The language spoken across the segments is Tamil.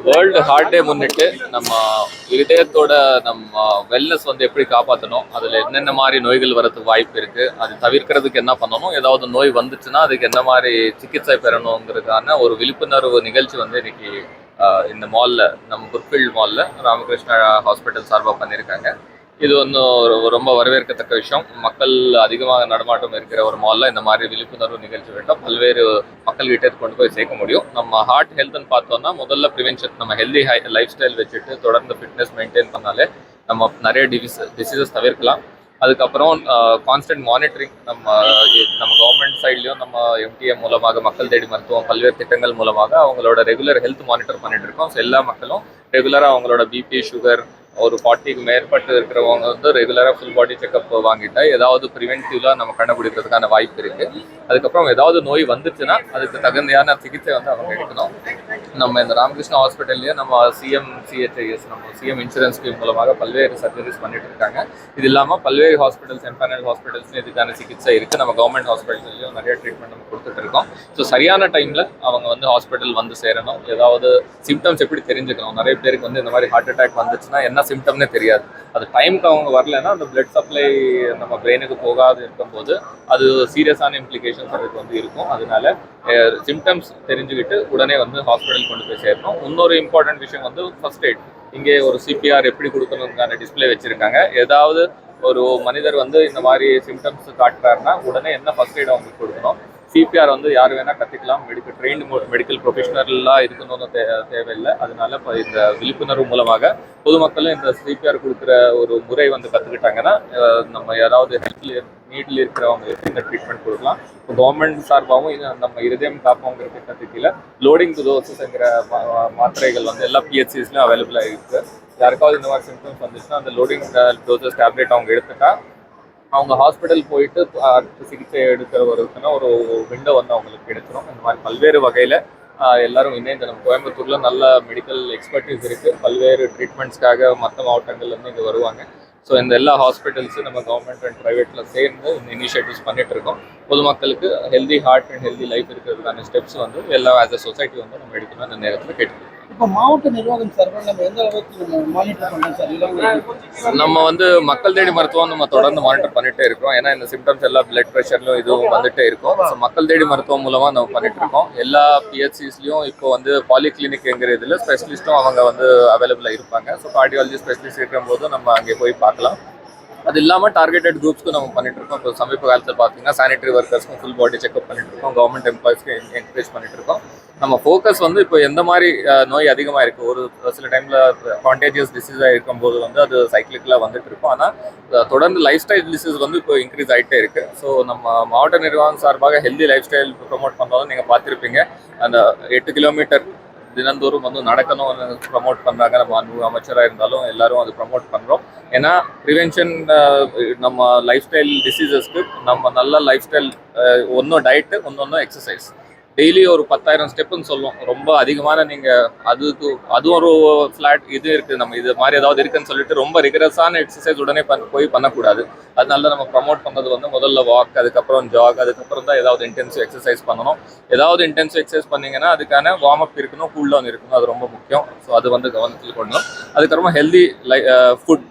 வேர்ல்டு ஹார்ட் டே முன்னிட்டு நம்ம இருதயத்தோட நம்ம வெல்னஸ் வந்து எப்படி காப்பாற்றணும், அதில் என்னென்ன மாதிரி நோய்கள் வரதுக்கு வாய்ப்பு இருக்குது, அது தவிர்க்கிறதுக்கு என்ன பண்ணணும், ஏதாவது நோய் வந்துச்சுன்னா அதுக்கு என்ன மாதிரி சிகிச்சை பெறணுங்கிறதுக்கான ஒரு விழிப்புணர்வு நிகழ்ச்சி வந்து இன்னைக்கு இந்த மாலில், நம்ம புர்ஃபீல்ட் மாலில் ராமகிருஷ்ணா ஹாஸ்பிட்டல் சார்பாக பண்ணியிருக்காங்க. இது ஒன்றும் ரொம்ப வரவேற்கத்தக்க விஷயம். மக்கள் அதிகமாக நடமாட்டம் இருக்கிற ஒரு மாலில் இந்த மாதிரி விழிப்புணர்வு நிகழ்ச்சி வேண்டும் பல்வேறு மக்கள்கிட்ட கொண்டு போய் சேர்க்க முடியும். நம்ம ஹார்ட் ஹெல்த்னு பார்த்தோம்னா முதல்ல ப்ரிவென்ஷன், நம்ம ஹெல்தி லைஃப் ஸ்டைல் வச்சுட்டு தொடர்ந்து ஃபிட்னஸ் மெயின்டைன் பண்ணாலே நம்ம நிறைய டிசீசஸ் தவிர்க்கலாம். அதுக்கப்புறம் கான்ஸ்டன்ட் மானிட்டரிங், நம்ம கவர்மெண்ட் சைட்லையும் நம்ம எம்டிஎம் மூலமாக மக்கள் தேடி மருத்துவம் பல்வேறு திட்டங்கள் மூலமாக அவங்களோட ரெகுலர் ஹெல்த் மானிட்டர் பண்ணிட்டு இருக்கோம். ஸோ எல்லா மக்களும் ரெகுலராக அவங்களோட பிபி, சுகர் ஒரு 40க்கு மேற்பட்டு இருக்கிறவங்க வந்து ரெகுலராக ஃபுல் பாடி செக்அப் வாங்கிட்டா ஏதாவது ப்ரிவென்டிவ்லாம் நம்ம கண்டுபிடிக்கிறதுக்கான வாய்ப்பு இருக்குது. அதுக்கப்புறம் ஏதாவது நோய் வந்துச்சுன்னா அதுக்கு தகுந்தையான சிகிச்சை வந்து அவங்க எடுக்கணும். நம்ம இந்த ராமகிருஷ்ணா ஹாஸ்பிட்டல்லையே நம்ம சிஎம்சிஹெச்ஐஎஸ், நம்ம சிஎம் இன்சூரன்ஸ் ஸ்கீம் மூலமாக பல்வேறு சர்ஜரிஸ் பண்ணிட்டு இருக்காங்க. இது இல்லாமல் பல்வேறு ஹாஸ்பிட்டல்ஸ், எம்பேனல் ஹாஸ்பிட்டல்ஸ்லையும் இதுக்கான சிகிச்சை இருக்குது. நம்ம கவர்மெண்ட் ஹாஸ்பிட்டல்லையும் நிறைய ட்ரீட்மெண்ட் நம்ம கொடுத்துட்டு இருக்கோம். ஸோ சரியான டைமில் அவங்க வந்து ஹாஸ்பிட்டல் வந்து சேரணும். ஏதாவது சிம்டம்ஸ் எப்படி தெரிஞ்சுக்கணும், நிறைய பேருக்கு வந்து இந்த மாதிரி ஹார்ட் அட்டாக் வந்துச்சுன்னா என்ன சிம்டம்னே தெரியாது. அது டைமுக்கு அவங்க வரலைன்னா அந்த பிளட் சப்ளை நம்ம பிரெயினுக்கு போகாது இருக்கும்போது அது சீரியஸான இம்ப்ளிகேஷன்ஸ் அதுக்கு வந்து இருக்கும். அதனால சிம்டம்ஸ் தெரிஞ்சுக்கிட்டு உடனே வந்து ஹாஸ்பிட்டல் கொண்டு போய் சேரணும். இன்னொரு இம்பார்ட்டன்ட் விஷயம் வந்து ஃபர்ஸ்ட் எய்ட். இங்கே ஒரு சிபிஆர் எப்படி கொடுக்கணுங்கான டிஸ்பிளே வச்சிருக்காங்க. ஏதாவது ஒரு மனிதர் வந்து இந்த மாதிரி சிம்டம்ஸ் காட்டுறாருன்னா உடனே என்ன ஃபர்ஸ்ட் எய்ட் அவங்களுக்கு கொடுக்கணும். சிபிஆர் வந்து யார் வேணால் கற்றுக்கலாம். மெடிக்கல் ப்ரொஃபஷனலாக இருக்கணும்னு தேவையில்லை. அதனால இப்போ இந்த விழிப்புணர்வு மூலமாக பொதுமக்களும் இந்த சிபிஆர் கொடுக்குற ஒரு முறை வந்து கற்றுக்கிட்டாங்கன்னா நம்ம யாராவது நீடில் இருக்கிறவங்க இந்த ட்ரீட்மெண்ட் கொடுக்கலாம். இப்போ கவர்மெண்ட் சார்பாகவும் நம்ம இருதயம் காப்போங்கிற திட்டத்துக்கு லோடிங் டு டோசஸ்ங்கிற மாத்திரைகள் வந்து எல்லா பிஹெச்சிஸ்லையும் அவைலபிளாக இருக்குது. யாருக்காவது இந்த மாதிரி சிம்டம்ஸ் வந்துச்சுன்னா அந்த லோடிங் டோசஸ் டேப்லெட் அவங்க எடுத்துட்டா அவங்க ஹாஸ்பிட்டல் போயிட்டு சிகிச்சை எடுக்கிறவருக்குன்னா ஒரு விண்டோ வந்து அவங்களுக்கு கிடைச்சிடும். இந்த மாதிரி பல்வேறு வகையில் எல்லாரும் இணைந்து நம்ம கோயம்புத்தூரில் நல்ல மெடிக்கல் எக்ஸ்பர்டீஸ் இருக்குது. பல்வேறு ட்ரீட்மெண்ட்ஸ்க்காக மற்ற மாவட்டங்கள்லேருந்து இங்கே வருவாங்க. ஸோ இந்த எல்லா ஹாஸ்பிட்டல்ஸும் நம்ம கவர்மெண்ட் அண்ட் ப்ரைவேட்டில் சேர்ந்து இந்த இனிஷியேட்டிவ்ஸ் பண்ணிட்டு இருக்கோம். பொதுமக்களுக்கு healthy heart and healthy life இருக்கிறதுக்கான ஸ்டெப்ஸ் வந்து எல்லாம் ஆஸ் அ சொசைட்டி வந்து நம்ம எடுக்கணும் இந்த நேரத்தில் கேட்டுக்கோம். இப்போ மாவட்ட நிர்வாகம் சார்பாக நம்ம எந்த அளவுக்கு மானிட்டர் பண்ணலாம் சார்? நம்ம வந்து மக்கள் தேடி மருத்துவம் நம்ம தொடர்ந்து மானிட்டர் பண்ணிட்டே இருக்கோம். ஏன்னா இந்த சிம்டம்ஸ் எல்லாம் பிளட் ப்ரெஷர்லையும் இதுவும் வந்துட்டே இருக்கும். ஸோ மக்கள் தேடி மருத்துவம் மூலமாக நம்ம பண்ணிட்டு இருக்கோம். எல்லா பிஹெச்சிஸ்லையும் இப்போ வந்து பாலிகிளினிக்ங்கிற இதில் ஸ்பெஷலிஸ்ட்டும் அவங்க வந்து அவைலபிளாக இருப்பாங்க. ஸோ கார்டியாலஜி ஸ்பெஷலிஸ்ட் இருக்கும்போது நம்ம அங்கே போய் பார்க்கலாம். அது இல்லாமல் டார்கெட்டட் குரூப்ஸ்க்கு நம்ம பண்ணிட்டு இருக்கோம். இப்போ சமீப காலத்தில் பார்த்தீங்கன்னா சானிட்டரி ஒர்க்கர்ஸ்க்கும் ஃபுல் பாடி செக்அப் பண்ணிட்டு இருக்கோம். கவர்மெண்ட் எம்ப்ளாயிஸ்க்கு என்கரேஜ் பண்ணிட்டு இருக்கோம். நம்ம ஃபோக்கஸ் வந்து இப்போ எந்த மாதிரி நோய் அதிகமாக இருக்குது, ஒரு சில டைமில் கான்டேஜியஸ் டிசீஸாக இருக்கும்போது வந்து அது சைக்கிளிக்கலாக வந்துட்டு இருக்கும். ஆனால் தொடர்ந்து லைஃப் ஸ்டைல் டிசீஸ் வந்து இப்போ இன்க்ரீஸ் ஆகிட்டே இருக்குது. ஸோ நம்ம மாவட்ட நிர்வாகம் சார்பாக ஹெல்தி லைஃப் ஸ்டைல் ப்ரொமோட் பண்ணுறதும் நீங்கள் பார்த்துருப்பீங்க. அந்த 8 கிலோமீட்டர் தினந்தோறும் வந்து நடக்கணும்னு ப்ரமோட் பண்ணுறாங்க. நம்ம அமைச்சராக இருந்தாலும் எல்லாரும் அது ப்ரமோட் பண்ணுறோம். ஏன்னா ப்ரிவென்ஷன், நம்ம லைஃப் ஸ்டைல் டிசீசஸ்க்கு நம்ம நல்ல லைஃப் ஸ்டைல், ஒன்றும் டயட்டு, ஒன்று எக்ஸசைஸ். டெய்லி ஒரு 10,000 ஸ்டெப்புன்னு சொல்லுவோம். ரொம்ப அதிகமான நீங்கள் அதுவும் ஒரு ஃப்ளாட் இது இருக்குது. நம்ம இது மாதிரி ஏதாவது இருக்குன்னு சொல்லிட்டு ரொம்ப ரிகரஸான எக்ஸசைஸ் உடனே போய் பண்ணக்கூடாது. அதனால நம்ம ப்ரமோட் பண்ணது வந்து முதல்ல வாக், அதுக்கப்புறம் ஜாக், அதுக்கப்புறம் தான் ஏதாவது இன்டென்சிவ் எக்ஸசைஸ் பண்ணணும். ஏதாவது இன்டென்சிவ் எக்ஸசைஸ் பண்ணிங்கன்னா அதுக்கான வார்ம் அப் இருக்கணும், கூல் டவுன் இருக்கணும். அது ரொம்ப முக்கியம். ஸோ அது வந்து கவனத்தில் கொள்ளணும். அதுக்கப்புறமா ஹெல்தி ஃபுட்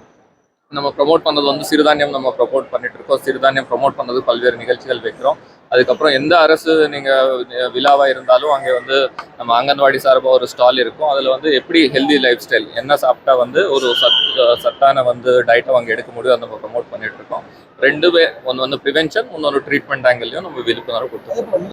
நம்ம ப்ரமோட் பண்ணது வந்து சிறுதானியம் நம்ம ப்ரமோட் பண்ணிட்டு இருக்கோம். சிறுதானியம் ப்ரமோட் பண்ணது பல்வேறு நிகழ்ச்சிகள் வைக்கிறோம். அதுக்கப்புறம் எந்த அரசு நீங்கள் விழாவாக இருந்தாலும் அங்கே வந்து நம்ம அங்கன்வாடி சார்பாக ஒரு ஸ்டால் இருக்கும். அதில் வந்து எப்படி ஹெல்தி லைஃப் ஸ்டைல் என்ன சாப்பிட்டா வந்து ஒரு சத்தான வந்து டயட்டை அங்கே எடுக்க முடியும், அதை நம்ம ப்ரமோட் பண்ணிட்டு இருக்கோம். ரெண்டுமே, ஒன்று வந்து ப்ரிவென்ஷன், இன்னொரு ட்ரீட்மெண்ட் ஆங்கிள்லையும் நம்ம விழிப்புணர்வு கொடுத்துருக்கோம்.